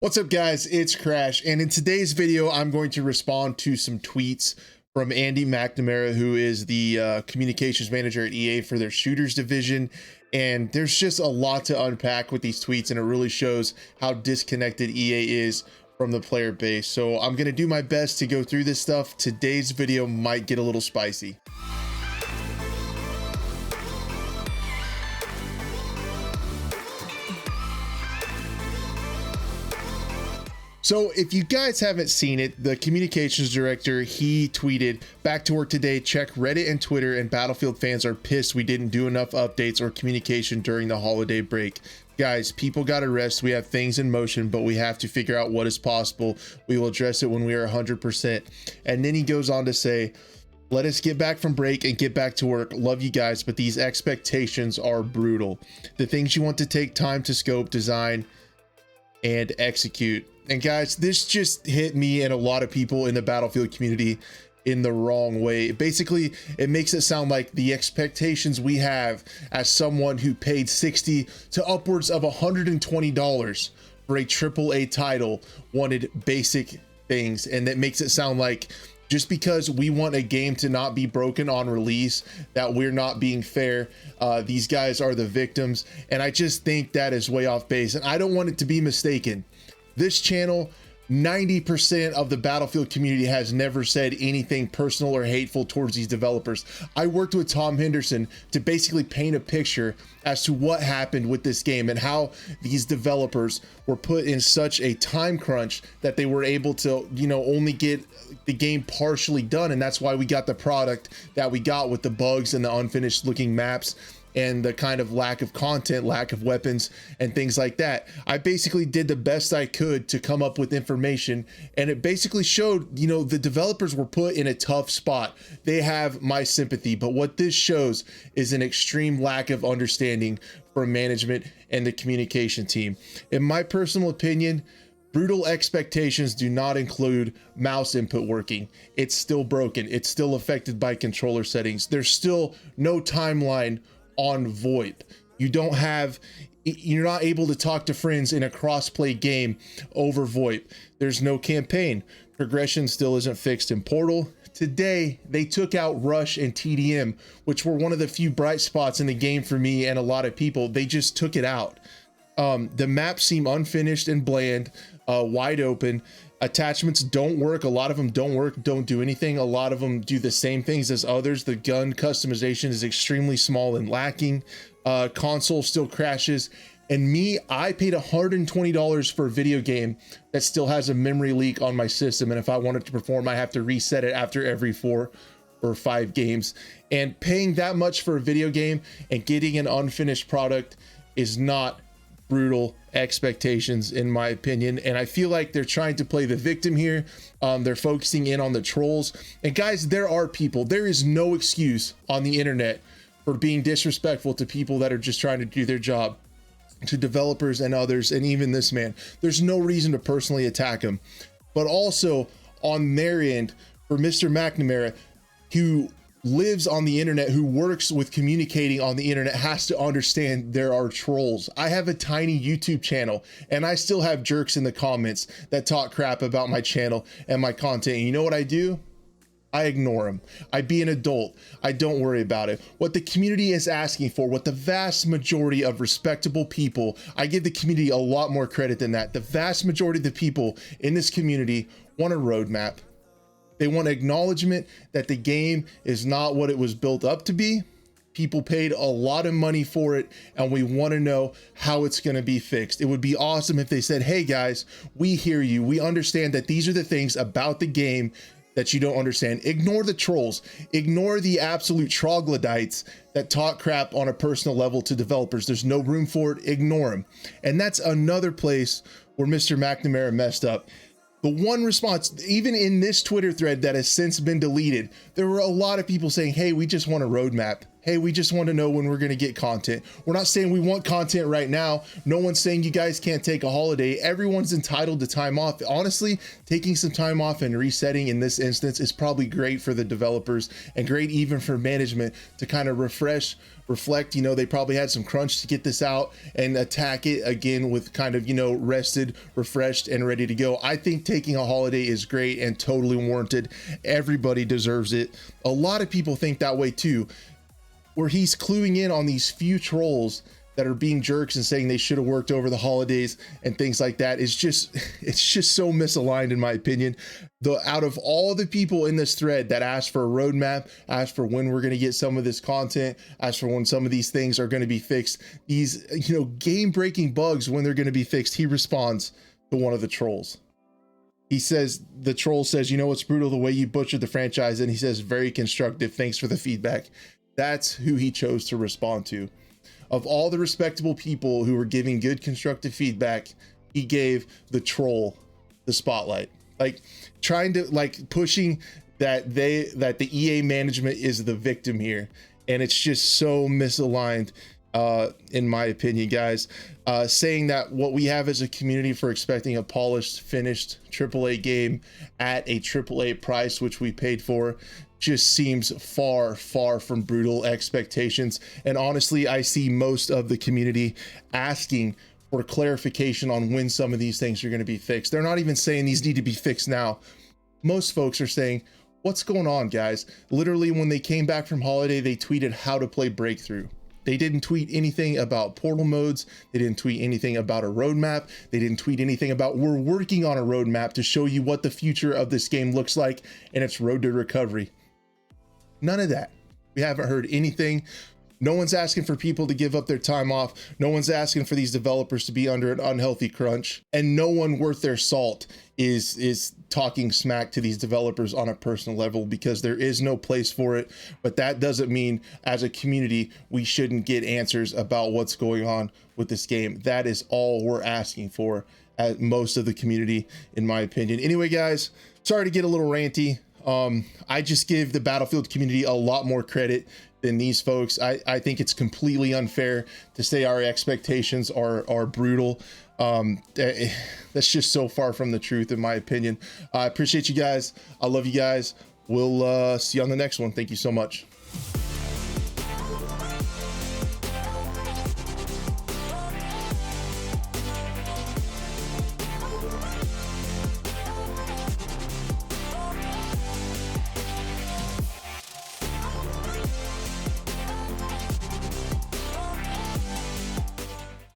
What's up, guys? It's Crash, and in today's video I'm going to respond to some tweets from Andy McNamara, who is the communications manager at EA for their shooters division. And there's just a lot to unpack with these tweets, and it really shows how disconnected EA is from the player base. So I'm going to do my best to go through this stuff. Today's video might get a little spicy. So if you guys haven't seen it, the communications director, he tweeted, "Back to work today, check Reddit and Twitter, and Battlefield fans are pissed we didn't do enough updates or communication during the holiday break. Guys, people got to rest. We have things in motion, but we have to figure out what is possible. We will address it when we are 100%. And then he goes on to say, "Let us get back from break and get back to work. Love you guys, but these expectations are brutal. The things you want to take time to scope, design, and execute." And guys, this just hit me and a lot of people in the Battlefield community in the wrong way. Basically, it makes it sound like the expectations we have as someone who paid $60 to upwards of $120 for a AAA title wanted basic things. And that makes it sound like just because we want a game to not be broken on release, that we're not being fair. These guys are the victims. And I just think that is way off base. And I don't want it to be mistaken. This channel, 90% of the Battlefield community has never said anything personal or hateful towards these developers. I worked with Tom Henderson to basically paint a picture as to what happened with this game and how these developers were put in such a time crunch that they were able to, only get the game partially done. And that's why we got the product that we got with the bugs and the unfinished looking maps and the kind of lack of content, lack of weapons, and things like that. I basically did the best I could to come up with information, and it basically showed, the developers were put in a tough spot. They have my sympathy, but what this shows is an extreme lack of understanding from management and the communication team. In my personal opinion, brutal expectations do not include mouse input working. It's still broken. It's still affected by controller settings. There's still no timeline on VoIP. You're not able to talk to friends in a cross-play game over VoIP. There's no campaign. Progression still isn't fixed in Portal. Today, they took out Rush and TDM, which were one of the few bright spots in the game for me and a lot of people. They just took it out. The maps seem unfinished and bland, wide open. Attachments don't work. A lot of them don't work, don't do anything. A lot of them do the same things as others. The gun customization is extremely small and lacking. Console still crashes. And I paid $120 for a video game that still has a memory leak on my system. And if I want it to perform, I have to reset it after every 4 or 5 games. And paying that much for a video game and getting an unfinished product is not brutal expectations, in my opinion. And I feel like they're trying to play the victim here. They're focusing in on the trolls. And guys, there is no excuse on the internet for being disrespectful to people that are just trying to do their job, to developers and others, and even this man. There's no reason to personally attack him. But also on their end, for Mr. McNamara, who lives on the internet, who works with communicating on the internet, has to understand there are trolls. I have a tiny YouTube channel, and I still have jerks in the comments that talk crap about my channel and my content. And you know what I do? I ignore them. I be an adult. I don't worry about it. What the community is asking for, what the vast majority of respectable people, I give the community a lot more credit than that. The vast majority of the people in this community want a roadmap. They want acknowledgement that the game is not what it was built up to be. People paid a lot of money for it, and we want to know how it's going to be fixed. It would be awesome if they said, "Hey guys, we hear you. We understand that these are the things about the game that you don't understand." Ignore the trolls. Ignore the absolute troglodytes that talk crap on a personal level to developers. There's no room for it. Ignore them. And that's another place where Mr. McNamara messed up. The one response, even in this Twitter thread that has since been deleted, there were a lot of people saying, "Hey, we just want a roadmap. hey, we just want to know when we're going to get content. We're not saying we want content right now. No one's saying you guys can't take a holiday. Everyone's entitled to time off. Honestly, taking some time off and resetting in this instance is probably great for the developers and great even for management to kind of refresh, reflect. You know, they probably had some crunch to get this out and attack it again with kind of, you know, rested, refreshed, and ready to go. I think taking a holiday is great and totally warranted. Everybody deserves it. A lot of people think that way too, where he's cluing in on these few trolls that are being jerks and saying they should have worked over the holidays and things like that. It's just so misaligned in my opinion. Out of all the people in this thread that asked for a roadmap, asked for when we're going to get some of this content, asked for when some of these things are going to be fixed, these, you know, game breaking bugs, when they're going to be fixed, he responds to one of the trolls. He says, the troll says, you know, it's brutal the way you butchered the franchise. And he says, very constructive. Thanks for the feedback. That's who he chose to respond to. Of all the respectable people who were giving good constructive feedback, he gave the troll the spotlight, like trying to, like, pushing that the EA management is the victim here. And it's just so misaligned, in my opinion, guys. Saying that what we have as a community for expecting a polished, finished AAA game at a AAA price, which we paid for, just seems far from brutal expectations. And honestly, I see most of the community asking for clarification on when some of these things are going to be fixed. They're not even saying these need to be fixed now. Most folks are saying, what's going on, guys? Literally, when they came back from holiday, they tweeted how to play Breakthrough. They didn't tweet anything about portal modes. They didn't tweet anything about a roadmap. They didn't tweet anything about, we're working on a roadmap to show you what the future of this game looks like and its road to recovery. None of that. We haven't heard anything. No one's asking for people to give up their time off. No one's asking for these developers to be under an unhealthy crunch. And no one worth their salt is talking smack to these developers on a personal level, because there is no place for it. But that doesn't mean as a community we shouldn't get answers about what's going on with this game. That is all we're asking for at most of the community, in my opinion. Anyway, guys, sorry to get a little ranty. I just give the Battlefield community a lot more credit than these folks. I think it's completely unfair to say our expectations are brutal. That's just so far from the truth, in my opinion. I appreciate you guys. I love you guys. We'll see you on the next one. Thank you so much.